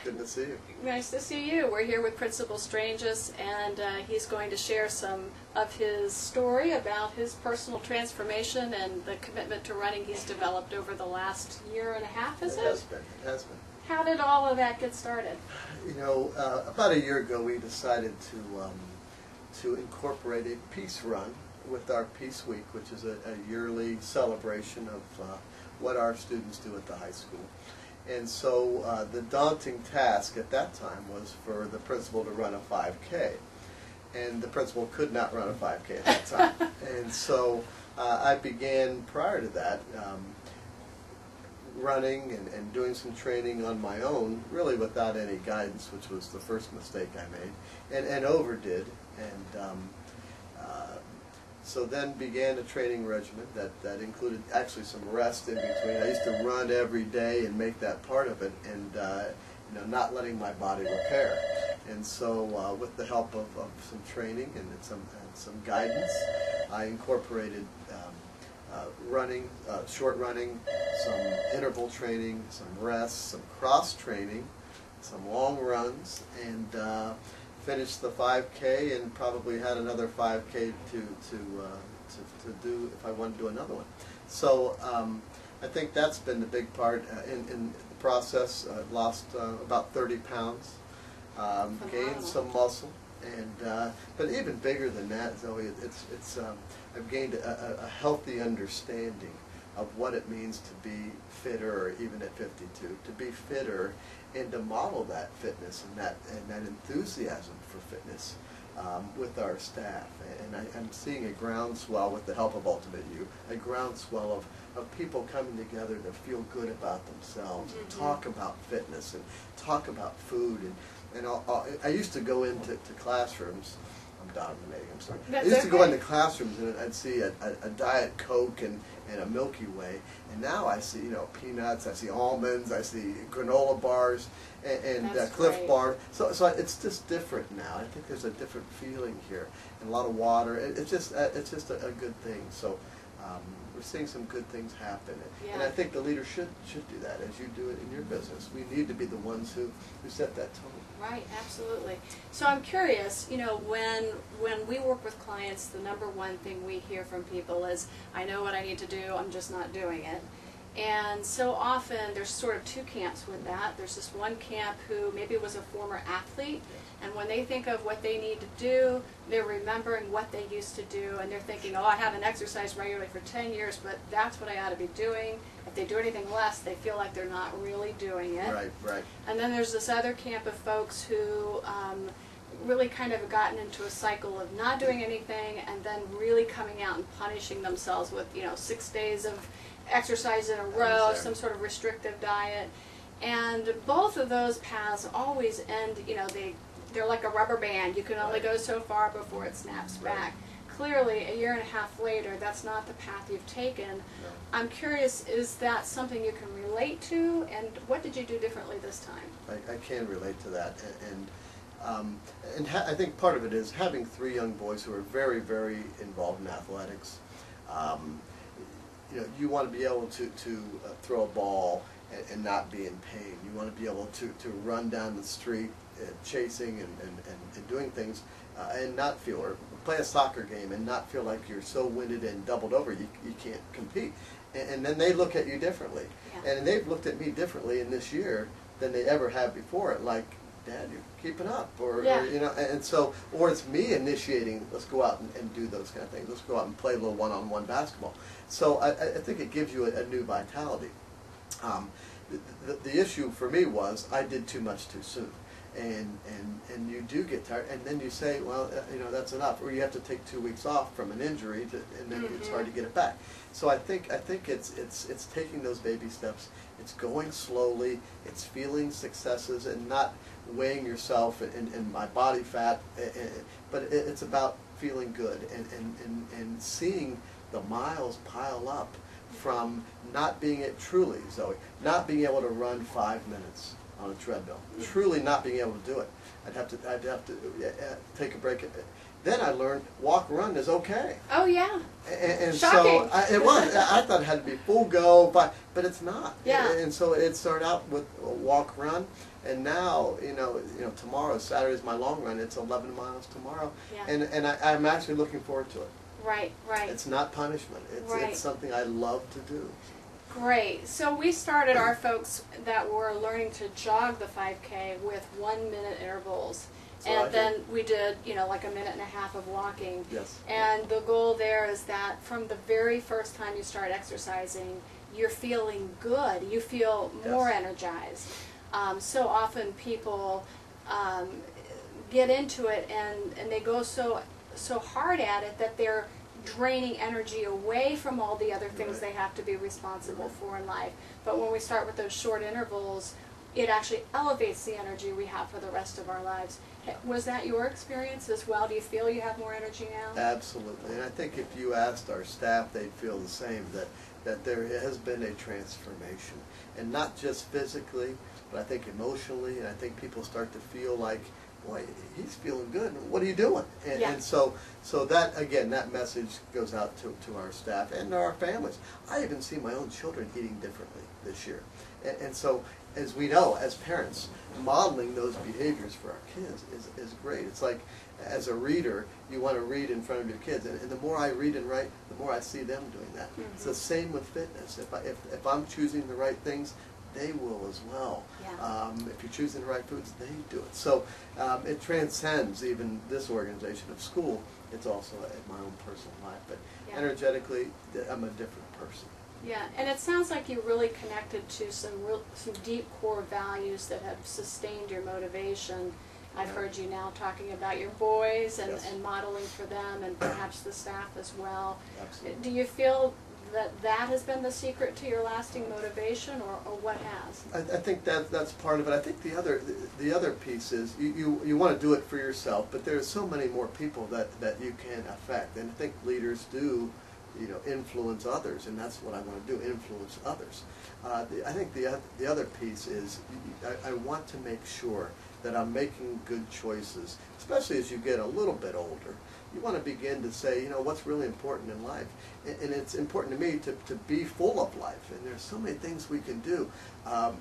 Good to see you. Nice to see you. We're here with Principal Stranges, and he's going to share some of his story about his personal transformation and the commitment to running he's developed over the last year and a half, is it? It has been. It has been. How did all of that get started? You know, about a year ago we decided to incorporate a peace run with our Peace Week, which is a yearly celebration of what our students do at the high school. And so the daunting task at that time was for the principal to run a 5K. And the principal could not run a 5K at that time. And so I began, prior to that, running and doing some training on my own, really without any guidance, which was the first mistake I made, and overdid. And so then began a training regimen that included actually some rest in between. I used to run every day and make that part of it, and you know, not letting my body repair. And so with the help of some training and some guidance, I incorporated running, short running, some interval training, some rest, some cross training, some long runs, and finished the 5K and probably had another 5K to do if I wanted to do another one. So I think that's been the big part in the process. Lost about 30 pounds, gained some muscle, and but even bigger than that, Zoe, I've gained a healthy understanding of what it means to be fitter, or even at 52, to be fitter, and to model that fitness and that enthusiasm for fitness with our staff. And I'm seeing a groundswell, with the help of Ultimate You, a groundswell of people coming together to feel good about themselves, and talk about fitness, and talk about food. And I used to go into classrooms. I'm dominating, I'm sorry. That's I used to go okay. into classrooms and I'd see a Diet Coke and a Milky Way, and now I see, you know, peanuts, I see almonds, I see granola bars, and Cliff great. Bar. So it's just different now. I think there's a different feeling here, and a lot of water. It's just a good thing. So we're seeing some good things happen, and I think the leader should do that, as you do it in your business. We need to be the ones who set that tone. Right, absolutely. So I'm curious, you know, when we work with clients, the number one thing we hear from people is, I know what I need to do, I'm just not doing it. And so often there's sort of two camps with that. There's this one camp who maybe was a former athlete, and when they think of what they need to do, they're remembering what they used to do, and they're thinking, oh, I haven't exercised regularly for 10 years, but that's what I ought to be doing. If they do anything less, they feel like they're not really doing it. Right, right. And then there's this other camp of folks who really kind of gotten into a cycle of not doing anything, and then really coming out and punishing themselves with, you know, 6 days of exercise in a row, some sort of restrictive diet. And both of those paths always end, you know, they're like a rubber band. You can only go so far before it snaps back. Clearly, a year and a half later, that's not the path you've taken. No. I'm curious, is that something you can relate to, and what did you do differently this time? I can relate to that, and I think part of it is having 3 young boys who are very, very involved in athletics. You know, you want to be able to throw a ball and not be in pain. You want to be able to run down the street chasing and doing things and not feel, or play a soccer game and not feel like you're so winded and doubled over you can't compete. And then they look at you differently. And they've looked at me differently in this year than they ever have before. Like, Dad, you're keeping up, or you know, and so, or it's me initiating, let's go out and do those kind of things. Let's go out and play a little one-on-one basketball. So I think it gives you a new vitality. The issue for me was I did too much too soon. And you do get tired, and then you say, well, you know, that's enough, or you have to take 2 weeks off from an injury, and then it's hard to get it back. So I think it's taking those baby steps. It's going slowly. It's feeling successes and not weighing yourself in my body fat, but it's about feeling good and seeing the miles pile up from not being truly, Zoe, not being able to run 5 minutes on a treadmill, truly not being able to do it. I'd have to take a break Then I learned walk, run is okay. Oh yeah. And Shocking. so it was. I thought it had to be full go, but it's not. Yeah. And so it started out with walk, run, and now tomorrow, Saturday's my long run. It's 11 miles tomorrow, Yeah. and I'm actually looking forward to it. Right, right. It's not punishment. It's something I love to do. Great. So we started our folks that were learning to jog the 5K with 1 minute intervals. And then we did, like a minute and a half of walking. Yes. And the goal there is that from the very first time you start exercising, you're feeling good. You feel more energized. So often people get into it and they go so hard at it that they're draining energy away from all the other things they have to be responsible for in life. But when we start with those short intervals, it actually elevates the energy we have for the rest of our lives. Was that your experience as well? Do you feel you have more energy now? Absolutely. And I think if you asked our staff, they'd feel the same, that there has been a transformation. And not just physically, but I think emotionally, and I think people start to feel like, boy, he's feeling good. What are you doing? And so that, again, that message goes out to our staff and to our families. I even see my own children eating differently this year. And so, as we know, as parents, modeling those behaviors for our kids is great. It's like, as a reader, you want to read in front of your kids. And the more I read and write, the more I see them doing that. Mm-hmm. It's the same with fitness. If I'm choosing the right things, they will as well. Yeah. If you're choosing the right foods, they do it. So it transcends even this organization of school. It's also in my own personal life. But energetically, I'm a different person. Yeah, and it sounds like you really connected to some deep core values that have sustained your motivation. I've heard you now talking about your boys and modeling for them, and perhaps the staff as well. Absolutely. Do you feel that has been the secret to your lasting motivation, or what has? I think that's part of it. I think the other piece is you want to do it for yourself, but there's so many more people that you can affect, and I think leaders do influence others, and that's what I want to do, influence others. I think the other piece is I want to make sure that I'm making good choices, especially as you get a little bit older. You want to begin to say, what's really important in life. And it's important to me to be full of life, and there's so many things we can do. I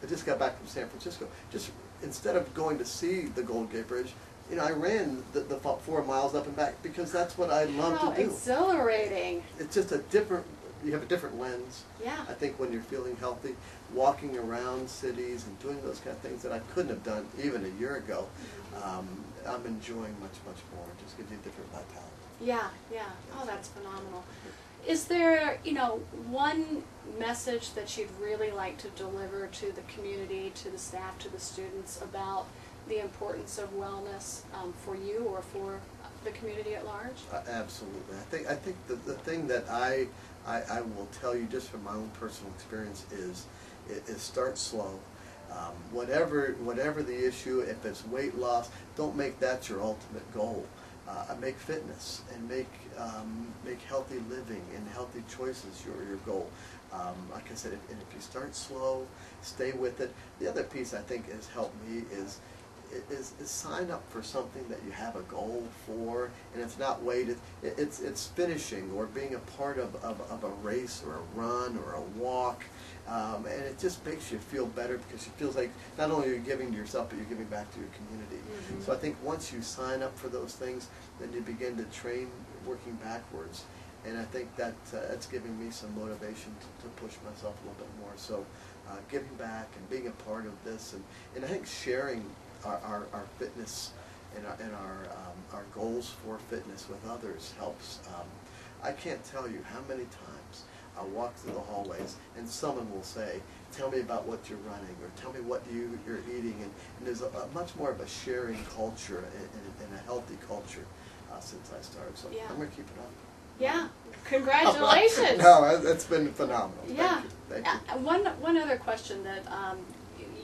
just got back from San Francisco. Just instead of going to see the Golden Gate Bridge, I ran the 4 miles up and back because that's what I love to do. Exhilarating. It's just you have a different lens. Yeah. I think when you're feeling healthy, walking around cities and doing those kind of things that I couldn't have done even a year ago, I'm enjoying much more. It just gives you a different vitality. Yeah, yeah. Oh, that's phenomenal. Is there, one message that you'd really like to deliver to the community, to the staff, to the students about the importance of wellness for you or for the community at large? Absolutely. I think the thing that I will tell you just from my own personal experience is start slow. Whatever the issue, if it's weight loss, don't make that your ultimate goal. Make fitness and make healthy living and healthy choices your goal. Like I said, if you start slow, stay with it. The other piece I think has helped me is sign up for something that you have a goal for, and it's not weighted. It's finishing or being a part of a race or a run or a walk, and it just makes you feel better because it feels like not only are you giving to yourself, but you're giving back to your community. Mm-hmm. So I think once you sign up for those things, then you begin to train working backwards, and I think that it's giving me some motivation to push myself a little bit more. So giving back and being a part of this, and I think sharing our fitness and our goals for fitness with others helps. I can't tell you how many times I walk through the hallways and someone will say, tell me about what you're running, or tell me what you're eating, and there's a much more of a sharing culture and a healthy culture since I started, so I'm going to keep it up. Yeah, congratulations. No, it's been phenomenal. Yeah. Thank you. One other question that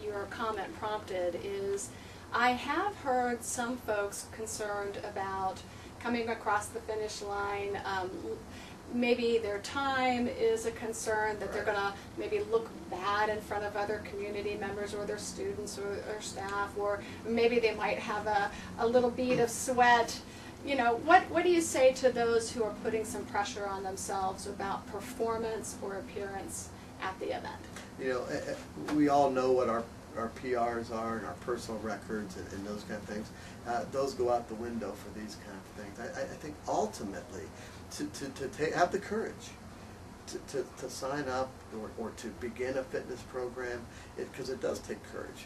your comment prompted is, I have heard some folks concerned about coming across the finish line, maybe their time is a concern, that they're Right. going to maybe look bad in front of other community members or their students or staff, or maybe they might have a little bead of sweat. You know, what do you say to those who are putting some pressure on themselves about performance or appearance at the event? You know, we all know what our PRs are and our personal records and those kind of things. Those go out the window for these kind of things. I think ultimately to have the courage to sign up or to begin a fitness program, because it does take courage.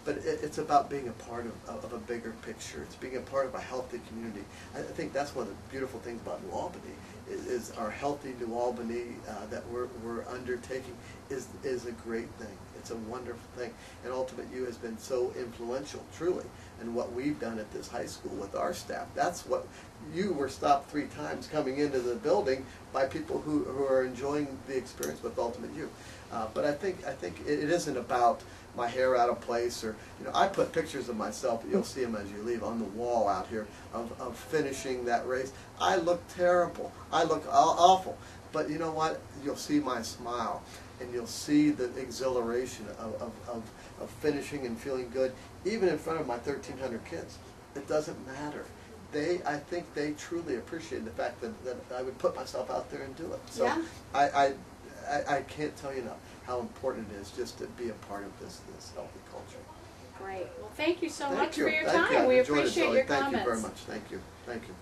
But it's about being a part of a bigger picture. It's being a part of a healthy community. I think that's one of the beautiful things about New Albany is our healthy New Albany that we're undertaking is a great thing. It's a wonderful thing. And Ultimate U has been so influential, truly, in what we've done at this high school with our staff. That's what you were stopped 3 times coming into the building by people who are enjoying the experience with Ultimate U. But I think it isn't about my hair out of place, or, you know, I put pictures of myself, you'll see them as you leave, on the wall out here of finishing that race. I look terrible. I look awful. But you know what? You'll see my smile, and you'll see the exhilaration of finishing and feeling good, even in front of my 1,300 kids. It doesn't matter. I think they truly appreciate the fact that I would put myself out there and do it. So Yeah. I can't tell you enough how important it is just to be a part of this healthy culture. Great. Well, thank you so much Thank you. for your Thank you. time. I've We enjoyed it, appreciate Zoe. your Thank comments. you very much. Thank you. Thank you.